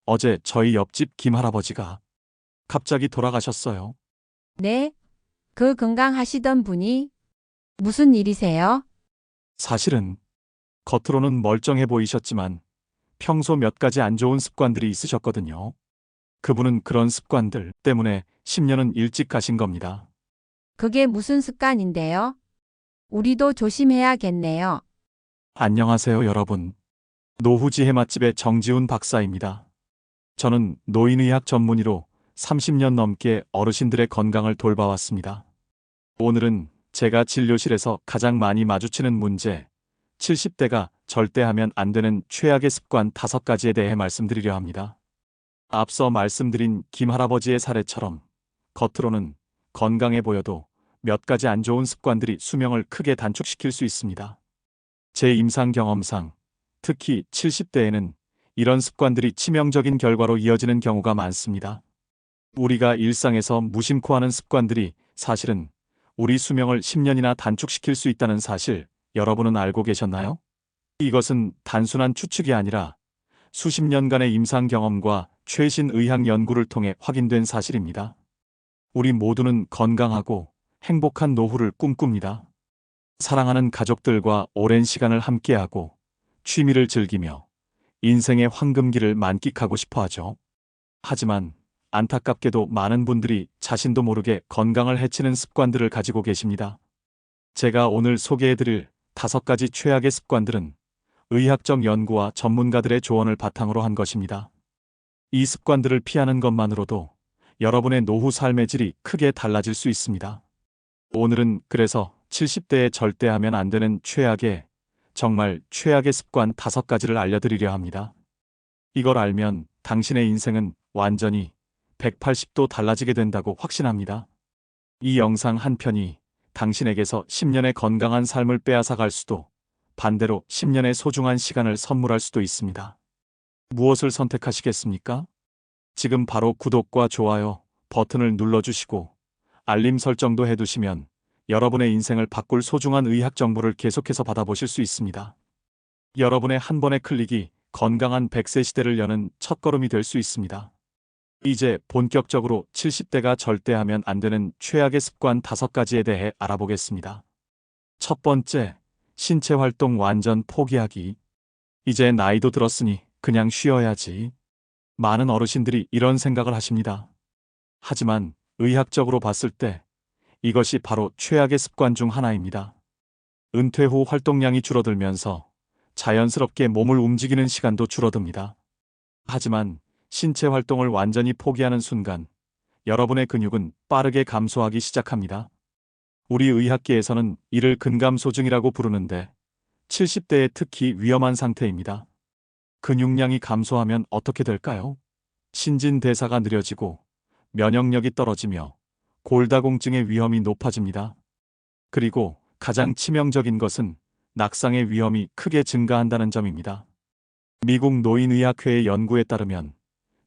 어제 저희 옆집 김할아버지가 갑자기 돌아가셨어요. 네, 그 건강하시던 분이 무슨 일이세요? 사실은 겉으로는 멀쩡해 보이셨지만 평소 몇 가지 안 좋은 습관들이 있으셨거든요. 그분은 그런 습관들 때문에 10년은 일찍 가신 겁니다. 그게 무슨 습관인데요? 우리도 조심해야겠네요. 안녕하세요, 여러분. 노후지혜 맛집의 정지훈 박사입니다. 저는 노인의학 전문의로 30년 넘게 어르신들의 건강을 돌봐왔습니다. 오늘은 제가 진료실에서 가장 많이 마주치는 문제, 70대가 절대 하면 안 되는 최악의 습관 5가지에 대해 말씀드리려 합니다. 앞서 말씀드린 김 할아버지의 사례처럼 겉으로는 건강해 보여도 몇 가지 안 좋은 습관들이 수명을 크게 단축시킬 수 있습니다. 제 임상 경험상 특히 70대에는 이런 습관들이 치명적인 결과로 이어지는 경우가 많습니다. 우리가 일상에서 무심코 하는 습관들이 사실은 우리 수명을 10년이나 단축시킬 수 있다는 사실, 여러분은 알고 계셨나요? 이것은 단순한 추측이 아니라 수십 년간의 임상 경험과 최신 의학 연구를 통해 확인된 사실입니다. 우리 모두는 건강하고 행복한 노후를 꿈꿉니다. 사랑하는 가족들과 오랜 시간을 함께하고 취미를 즐기며 인생의 황금기를 만끽하고 싶어 하죠. 하지만 안타깝게도 많은 분들이 자신도 모르게 건강을 해치는 습관들을 가지고 계십니다. 제가 오늘 소개해드릴 5가지 최악의 습관들은 의학적 연구와 전문가들의 조언을 바탕으로 한 것입니다. 이 습관들을 피하는 것만으로도 여러분의 노후 삶의 질이 크게 달라질 수 있습니다. 오늘은 그래서 70대에 절대 하면 안 되는 최악의, 정말 최악의 습관 5가지를 알려드리려 합니다. 이걸 알면 당신의 인생은 완전히 180도 달라지게 된다고 확신합니다. 이 영상 한 편이 당신에게서 10년의 건강한 삶을 빼앗아 갈 수도, 반대로 10년의 소중한 시간을 선물할 수도 있습니다. 무엇을 선택하시겠습니까? 지금 바로 구독과 좋아요 버튼을 눌러주시고 알림 설정도 해두시면 여러분의 인생을 바꿀 소중한 의학 정보를 계속해서 받아보실 수 있습니다. 여러분의 한 번의 클릭이 건강한 100세 시대를 여는 첫걸음이 될 수 있습니다. 이제 본격적으로 70대가 절대 하면 안 되는 최악의 습관 5가지에 대해 알아보겠습니다. 첫 번째, 신체 활동 완전 포기하기. 이제 나이도 들었으니 그냥 쉬어야지. 많은 어르신들이 이런 생각을 하십니다. 하지만 의학적으로 봤을 때 이것이 바로 최악의 습관 중 하나입니다. 은퇴 후 활동량이 줄어들면서 자연스럽게 몸을 움직이는 시간도 줄어듭니다. 하지만 신체 활동을 완전히 포기하는 순간 여러분의 근육은 빠르게 감소하기 시작합니다. 우리 의학계에서는 이를 근감소증이라고 부르는데 70대에 특히 위험한 상태입니다. 근육량이 감소하면 어떻게 될까요? 신진대사가 느려지고 면역력이 떨어지며 골다공증의 위험이 높아집니다. 그리고 가장 치명적인 것은 낙상의 위험이 크게 증가한다는 점입니다. 미국 노인의학회의 연구에 따르면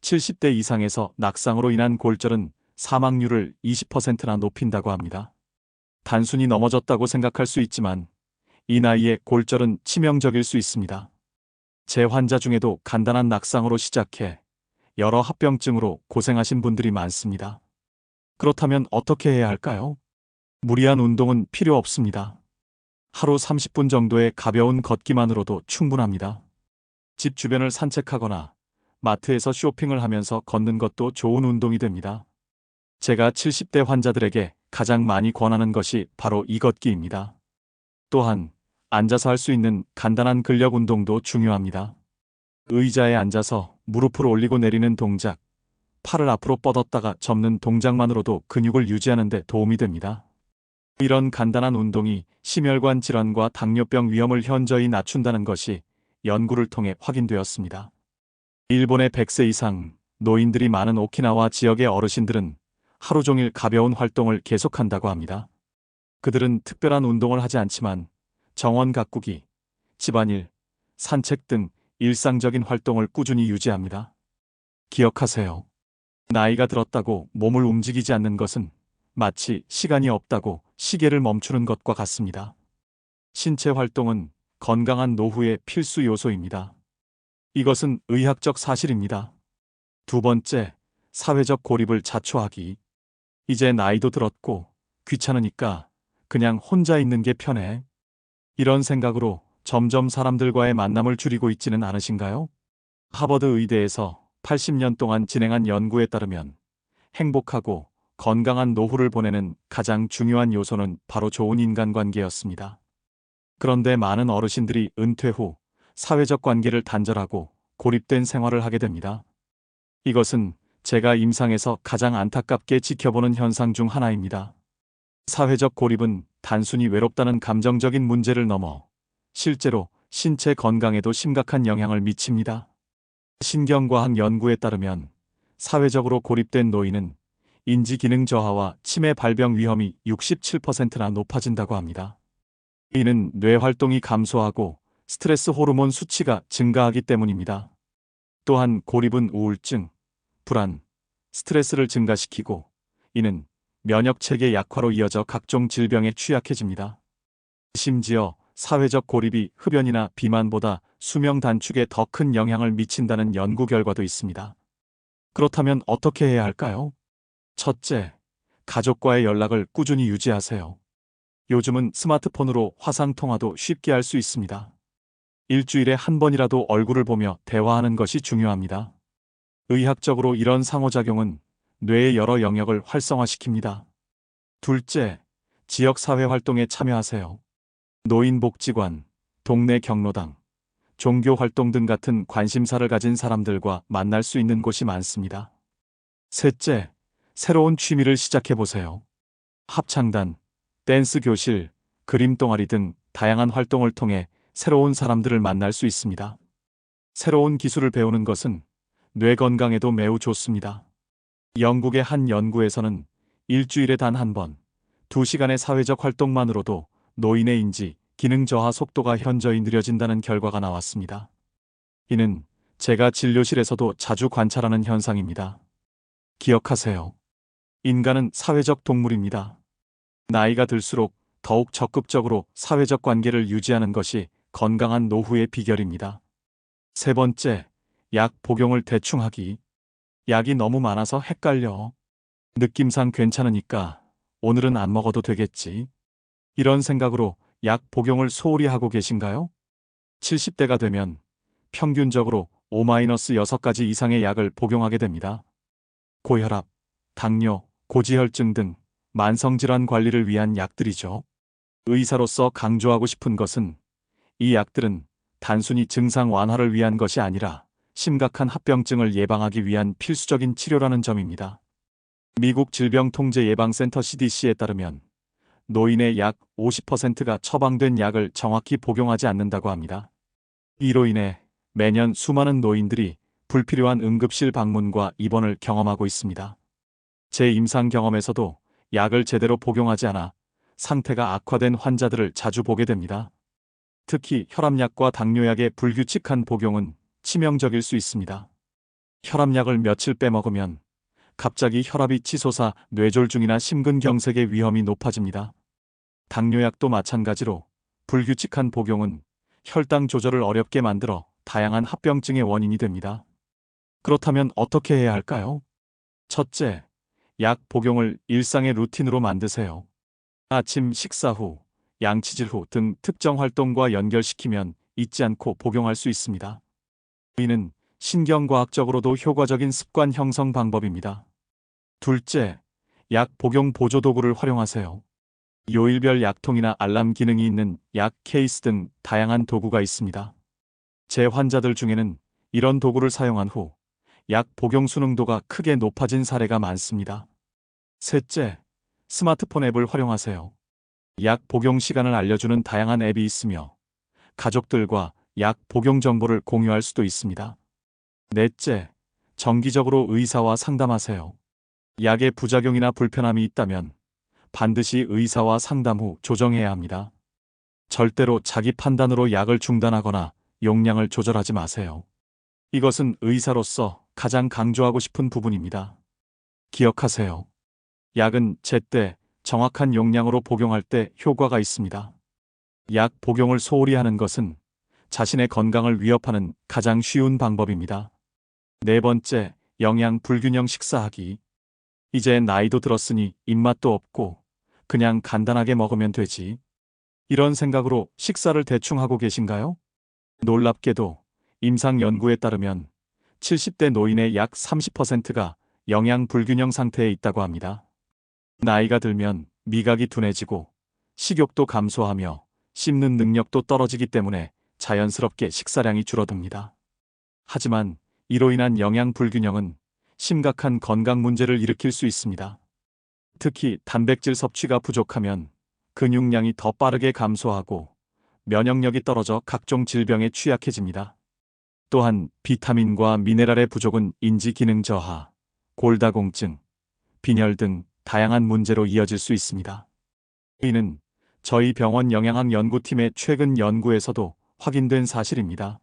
70대 이상에서 낙상으로 인한 골절은 사망률을 20%나 높인다고 합니다. 단순히 넘어졌다고 생각할 수 있지만 이 나이에 골절은 치명적일 수 있습니다. 제 환자 중에도 간단한 낙상으로 시작해 여러 합병증으로 고생하신 분들이 많습니다. 그렇다면 어떻게 해야 할까요? 무리한 운동은 필요 없습니다. 하루 30분 정도의 가벼운 걷기만으로도 충분합니다. 집 주변을 산책하거나 마트에서 쇼핑을 하면서 걷는 것도 좋은 운동이 됩니다. 제가 70대 환자들에게 가장 많이 권하는 것이 바로 이 걷기입니다. 또한 앉아서 할 수 있는 간단한 근력 운동도 중요합니다. 의자에 앉아서 무릎을 올리고 내리는 동작, 팔을 앞으로 뻗었다가 접는 동작만으로도 근육을 유지하는 데 도움이 됩니다. 이런 간단한 운동이 심혈관 질환과 당뇨병 위험을 현저히 낮춘다는 것이 연구를 통해 확인되었습니다. 일본의 100세 이상 노인들이 많은 오키나와 지역의 어르신들은 하루 종일 가벼운 활동을 계속한다고 합니다. 그들은 특별한 운동을 하지 않지만 정원 가꾸기, 집안일, 산책 등 일상적인 활동을 꾸준히 유지합니다. 기억하세요. 나이가 들었다고 몸을 움직이지 않는 것은 마치 시간이 없다고 시계를 멈추는 것과 같습니다. 신체 활동은 건강한 노후의 필수 요소입니다. 이것은 의학적 사실입니다. 두 번째, 사회적 고립을 자초하기. 이제 나이도 들었고 귀찮으니까 그냥 혼자 있는 게 편해. 이런 생각으로 점점 사람들과의 만남을 줄이고 있지는 않으신가요? 하버드 의대에서 80년 동안 진행한 연구에 따르면 행복하고 건강한 노후를 보내는 가장 중요한 요소는 바로 좋은 인간관계였습니다. 그런데 많은 어르신들이 은퇴 후 사회적 관계를 단절하고 고립된 생활을 하게 됩니다. 이것은 제가 임상에서 가장 안타깝게 지켜보는 현상 중 하나입니다. 사회적 고립은 단순히 외롭다는 감정적인 문제를 넘어 실제로 신체 건강에도 심각한 영향을 미칩니다. 신경과학 연구에 따르면 사회적으로 고립된 노인은 인지 기능 저하와 치매 발병 위험이 67%나 높아진다고 합니다. 이는 뇌 활동이 감소하고 스트레스 호르몬 수치가 증가하기 때문입니다. 또한 고립은 우울증, 불안, 스트레스를 증가시키고 이는 면역 체계 약화로 이어져 각종 질병에 취약해집니다. 심지어 사회적 고립이 흡연이나 비만보다 수명 단축에 더 큰 영향을 미친다는 연구 결과도 있습니다. 그렇다면 어떻게 해야 할까요? 첫째, 가족과의 연락을 꾸준히 유지하세요. 요즘은 스마트폰으로 화상통화도 쉽게 할 수 있습니다. 일주일에 한 번이라도 얼굴을 보며 대화하는 것이 중요합니다. 의학적으로 이런 상호작용은 뇌의 여러 영역을 활성화시킵니다. 둘째, 지역사회 활동에 참여하세요. 노인복지관, 동네 경로당, 종교활동 등 같은 관심사를 가진 사람들과 만날 수 있는 곳이 많습니다. 셋째, 새로운 취미를 시작해보세요. 합창단, 댄스 교실, 그림 동아리 등 다양한 활동을 통해 새로운 사람들을 만날 수 있습니다. 새로운 기술을 배우는 것은 뇌 건강에도 매우 좋습니다. 영국의 한 연구에서는 일주일에 단 한 번, 2시간의 사회적 활동만으로도 노인의 인지, 기능 저하 속도가 현저히 느려진다는 결과가 나왔습니다. 이는 제가 진료실에서도 자주 관찰하는 현상입니다. 기억하세요. 인간은 사회적 동물입니다. 나이가 들수록 더욱 적극적으로 사회적 관계를 유지하는 것이 건강한 노후의 비결입니다. 세 번째, 약 복용을 대충 하기. 약이 너무 많아서 헷갈려. 느낌상 괜찮으니까 오늘은 안 먹어도 되겠지. 이런 생각으로 약 복용을 소홀히 하고 계신가요? 70대가 되면 평균적으로 O-6가지 이상의 약을 복용하게 됩니다. 고혈압, 당뇨, 고지혈증 등 만성질환 관리를 위한 약들이죠. 의사로서 강조하고 싶은 것은 이 약들은 단순히 증상 완화를 위한 것이 아니라 심각한 합병증을 예방하기 위한 필수적인 치료라는 점입니다. 미국 질병통제예방센터 CDC에 따르면 노인의 약 50%가 처방된 약을 정확히 복용하지 않는다고 합니다. 이로 인해 매년 수많은 노인들이 불필요한 응급실 방문과 입원을 경험하고 있습니다. 제 임상 경험에서도 약을 제대로 복용하지 않아 상태가 악화된 환자들을 자주 보게 됩니다. 특히 혈압약과 당뇨약의 불규칙한 복용은 치명적일 수 있습니다. 혈압약을 며칠 빼먹으면 갑자기 혈압이 치솟아 뇌졸중이나 심근경색의 위험이 높아집니다. 당뇨약도 마찬가지로 불규칙한 복용은 혈당 조절을 어렵게 만들어 다양한 합병증의 원인이 됩니다. 그렇다면 어떻게 해야 할까요? 첫째, 약 복용을 일상의 루틴으로 만드세요. 아침 식사 후, 양치질 후 등 특정 활동과 연결시키면 잊지 않고 복용할 수 있습니다. 이는 신경과학적으로도 효과적인 습관 형성 방법입니다. 둘째, 약 복용 보조 도구를 활용하세요. 요일별 약통이나 알람 기능이 있는 약 케이스 등 다양한 도구가 있습니다. 제 환자들 중에는 이런 도구를 사용한 후 약 복용 순응도가 크게 높아진 사례가 많습니다. 셋째, 스마트폰 앱을 활용하세요. 약 복용 시간을 알려주는 다양한 앱이 있으며 가족들과 약 복용 정보를 공유할 수도 있습니다. 넷째, 정기적으로 의사와 상담하세요. 약의 부작용이나 불편함이 있다면 반드시 의사와 상담 후 조정해야 합니다. 절대로 자기 판단으로 약을 중단하거나 용량을 조절하지 마세요. 이것은 의사로서 가장 강조하고 싶은 부분입니다. 기억하세요. 약은 제때 정확한 용량으로 복용할 때 효과가 있습니다. 약 복용을 소홀히 하는 것은 자신의 건강을 위협하는 가장 쉬운 방법입니다. 네 번째, 영양 불균형 식사하기. 이제 나이도 들었으니 입맛도 없고 그냥 간단하게 먹으면 되지. 이런 생각으로 식사를 대충 하고 계신가요? 놀랍게도 임상 연구에 따르면 70대 노인의 약 30%가 영양 불균형 상태에 있다고 합니다. 나이가 들면 미각이 둔해지고 식욕도 감소하며 씹는 능력도 떨어지기 때문에 자연스럽게 식사량이 줄어듭니다. 하지만 이로 인한 영양 불균형은 심각한 건강 문제를 일으킬 수 있습니다. 특히 단백질 섭취가 부족하면 근육량이 더 빠르게 감소하고 면역력이 떨어져 각종 질병에 취약해집니다. 또한 비타민과 미네랄의 부족은 인지 기능 저하, 골다공증, 빈혈 등 다양한 문제로 이어질 수 있습니다. 이는 저희 병원 영양학 연구팀의 최근 연구에서도 확인된 사실입니다.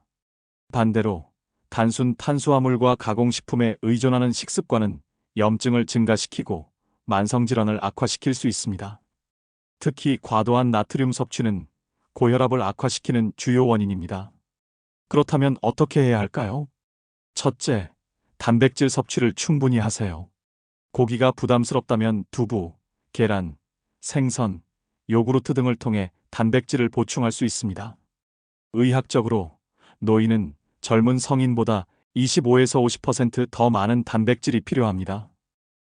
반대로 단순 탄수화물과 가공식품에 의존하는 식습관은 염증을 증가시키고 만성질환을 악화시킬 수 있습니다. 특히 과도한 나트륨 섭취는 고혈압을 악화시키는 주요 원인입니다. 그렇다면 어떻게 해야 할까요? 첫째, 단백질 섭취를 충분히 하세요. 고기가 부담스럽다면 두부, 계란, 생선, 요구르트 등을 통해 단백질을 보충할 수 있습니다. 의학적으로 노인은 젊은 성인보다 25에서 50% 더 많은 단백질이 필요합니다.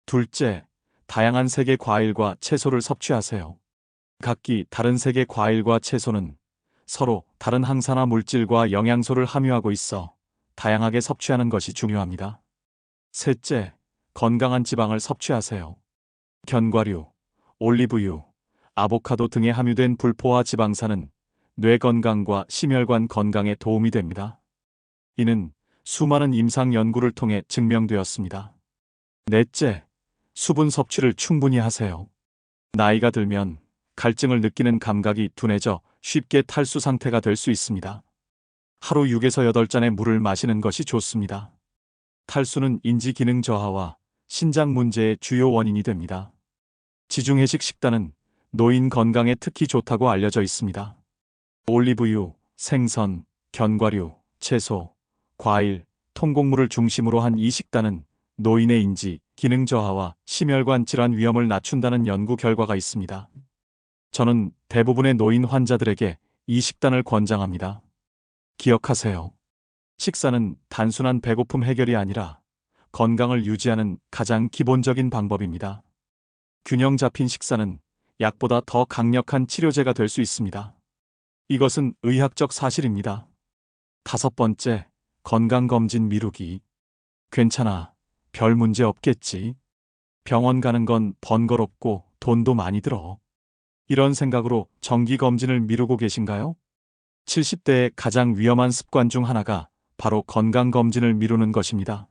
둘째, 다양한 색의 과일과 채소를 섭취하세요. 각기 다른 색의 과일과 채소는 서로 다른 항산화 물질과 영양소를 함유하고 있어 다양하게 섭취하는 것이 중요합니다. 셋째, 건강한 지방을 섭취하세요. 견과류, 올리브유, 아보카도 등에 함유된 불포화 지방산은 뇌 건강과 심혈관 건강에 도움이 됩니다. 이는 수많은 임상 연구를 통해 증명되었습니다. 넷째, 수분 섭취를 충분히 하세요. 나이가 들면 갈증을 느끼는 감각이 둔해져 쉽게 탈수 상태가 될 수 있습니다. 하루 6에서 8잔의 물을 마시는 것이 좋습니다. 탈수는 인지 기능 저하와 신장 문제의 주요 원인이 됩니다. 지중해식 식단은 노인 건강에 특히 좋다고 알려져 있습니다. 올리브유, 생선, 견과류, 채소, 과일, 통곡물을 중심으로 한 이 식단은 노인의 인지, 기능 저하와 심혈관 질환 위험을 낮춘다는 연구 결과가 있습니다. 저는 대부분의 노인 환자들에게 이 식단을 권장합니다. 기억하세요. 식사는 단순한 배고픔 해결이 아니라 건강을 유지하는 가장 기본적인 방법입니다. 균형 잡힌 식사는 약보다 더 강력한 치료제가 될 수 있습니다. 이것은 의학적 사실입니다. 다섯 번째, 건강검진 미루기. 괜찮아. 별 문제 없겠지. 병원 가는 건 번거롭고 돈도 많이 들어. 이런 생각으로 정기검진을 미루고 계신가요? 70대의 가장 위험한 습관 중 하나가 바로 건강검진을 미루는 것입니다.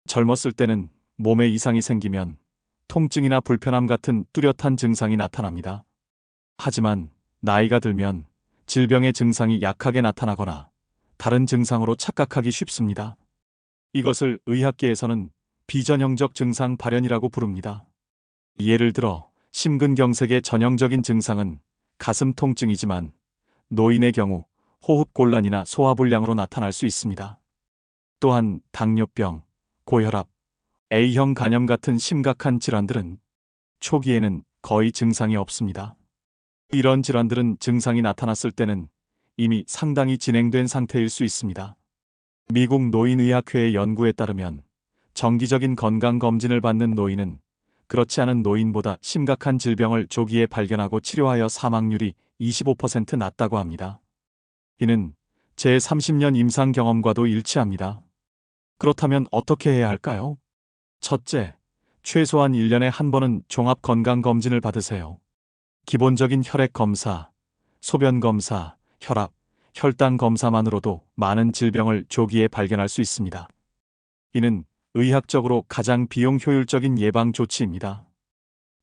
젊었을 때는 몸에 이상이 생기면 통증이나 불편함 같은 뚜렷한 증상이 나타납니다. 하지만 나이가 들면 질병의 증상이 약하게 나타나거나 다른 증상으로 착각하기 쉽습니다. 이것을 의학계에서는 비전형적 증상 발현이라고 부릅니다. 예를 들어 심근경색의 전형적인 증상은 가슴 통증이지만 노인의 경우 호흡곤란이나 소화불량으로 나타날 수 있습니다. 또한 당뇨병, 고혈압, A형 간염 같은 심각한 질환들은 초기에는 거의 증상이 없습니다. 이런 질환들은 증상이 나타났을 때는 이미 상당히 진행된 상태일 수 있습니다. 미국 노인의학회의 연구에 따르면 정기적인 건강검진을 받는 노인은 그렇지 않은 노인보다 심각한 질병을 조기에 발견하고 치료하여 사망률이 25% 낮다고 합니다. 이는 제 30년 임상 경험과도 일치합니다. 그렇다면 어떻게 해야 할까요? 첫째, 최소한 1년에 한 번은 종합건강검진을 받으세요. 기본적인 혈액검사, 소변검사, 혈압, 혈당 검사만으로도 많은 질병을 조기에 발견할 수 있습니다. 이는 의학적으로 가장 비용 효율적인 예방 조치입니다.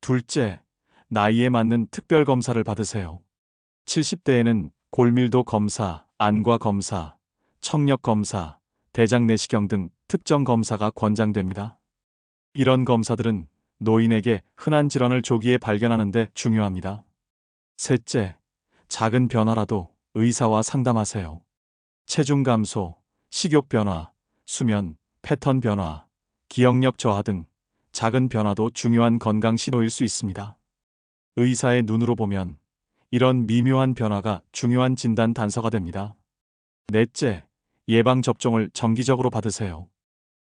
둘째, 나이에 맞는 특별검사를 받으세요. 70대에는 골밀도 검사, 안과 검사, 청력 검사, 대장 내시경 등 특정 검사가 권장됩니다. 이런 검사들은 노인에게 흔한 질환을 조기에 발견하는 데 중요합니다. 셋째, 작은 변화라도 의사와 상담하세요. 체중 감소, 식욕 변화, 수면, 패턴 변화, 기억력 저하 등 작은 변화도 중요한 건강 신호일 수 있습니다. 의사의 눈으로 보면 이런 미묘한 변화가 중요한 진단 단서가 됩니다. 넷째, 예방접종을 정기적으로 받으세요.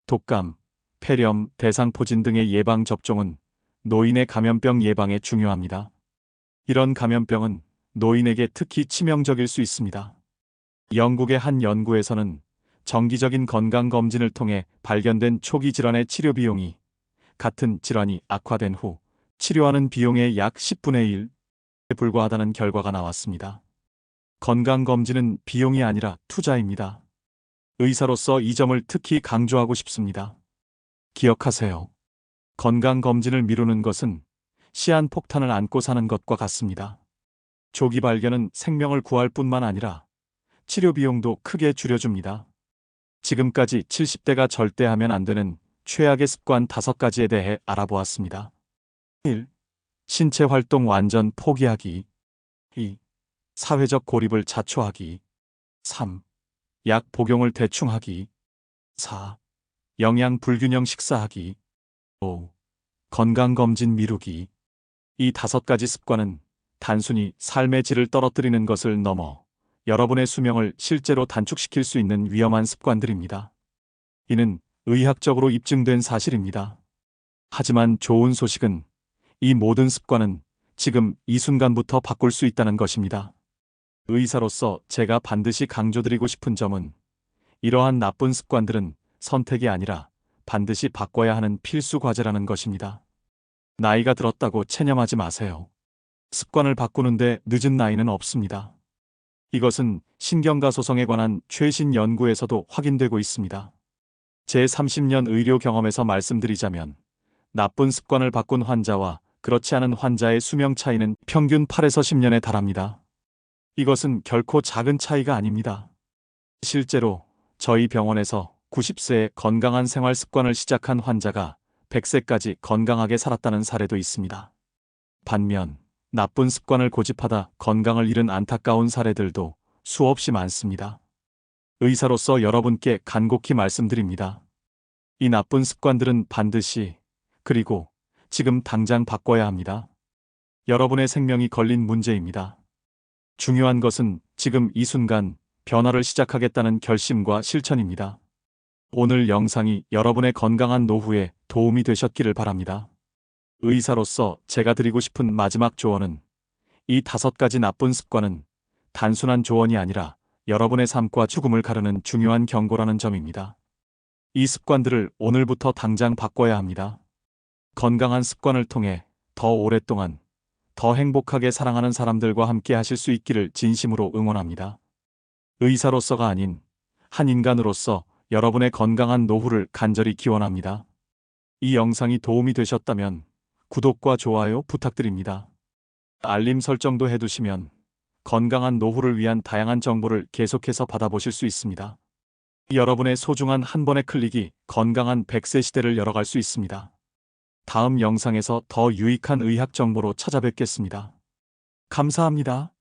독감, 폐렴, 대상포진 등의 예방접종은 노인의 감염병 예방에 중요합니다. 이런 감염병은 노인에게 특히 치명적일 수 있습니다. 영국의 한 연구에서는 정기적인 건강검진을 통해 발견된 초기 질환의 치료 비용이 같은 질환이 악화된 후 치료하는 비용의 약 10분의 1에 불과하다는 결과가 나왔습니다. 건강검진은 비용이 아니라 투자입니다. 의사로서 이 점을 특히 강조하고 싶습니다. 기억하세요. 건강검진을 미루는 것은 시한폭탄을 안고 사는 것과 같습니다. 조기 발견은 생명을 구할 뿐만 아니라 치료 비용도 크게 줄여줍니다. 지금까지 70대가 절대 하면 안 되는 최악의 습관 5가지에 대해 알아보았습니다. 1. 신체 활동 완전 포기하기. 2. 사회적 고립을 자초하기. 3. 약 복용을 대충 하기. 4. 영양 불균형 식사하기. 5. 건강검진 미루기. 이 5가지 습관은 단순히 삶의 질을 떨어뜨리는 것을 넘어 여러분의 수명을 실제로 단축시킬 수 있는 위험한 습관들입니다. 이는 의학적으로 입증된 사실입니다. 하지만 좋은 소식은 이 모든 습관은 지금 이 순간부터 바꿀 수 있다는 것입니다. 의사로서 제가 반드시 강조드리고 싶은 점은 이러한 나쁜 습관들은 선택이 아니라 반드시 바꿔야 하는 필수 과제라는 것입니다. 나이가 들었다고 체념하지 마세요. 습관을 바꾸는데 늦은 나이는 없습니다. 이것은 신경과 소성에 관한 최신 연구에서도 확인되고 있습니다. 제 30년 의료 경험에서 말씀드리자면 나쁜 습관을 바꾼 환자와 그렇지 않은 환자의 수명 차이는 평균 8에서 10년에 달합니다. 이것은 결코 작은 차이가 아닙니다. 실제로 저희 병원에서 90세에 건강한 생활 습관을 시작한 환자가 100세까지 건강하게 살았다는 사례도 있습니다. 반면 나쁜 습관을 고집하다 건강을 잃은 안타까운 사례들도 수없이 많습니다. 의사로서 여러분께 간곡히 말씀드립니다. 이 나쁜 습관들은 반드시, 그리고 지금 당장 바꿔야 합니다. 여러분의 생명이 걸린 문제입니다. 중요한 것은 지금 이 순간 변화를 시작하겠다는 결심과 실천입니다. 오늘 영상이 여러분의 건강한 노후에 도움이 되셨기를 바랍니다. 의사로서 제가 드리고 싶은 마지막 조언은 이 5가지 나쁜 습관은 단순한 조언이 아니라 여러분의 삶과 죽음을 가르는 중요한 경고라는 점입니다. 이 습관들을 오늘부터 당장 바꿔야 합니다. 건강한 습관을 통해 더 오랫동안 더 행복하게 사랑하는 사람들과 함께 하실 수 있기를 진심으로 응원합니다. 의사로서가 아닌 한 인간으로서 여러분의 건강한 노후를 간절히 기원합니다. 이 영상이 도움이 되셨다면 구독과 좋아요 부탁드립니다. 알림 설정도 해두시면 건강한 노후를 위한 다양한 정보를 계속해서 받아보실 수 있습니다. 여러분의 소중한 한 번의 클릭이 건강한 100세 시대를 열어갈 수 있습니다. 다음 영상에서 더 유익한 의학 정보로 찾아뵙겠습니다. 감사합니다.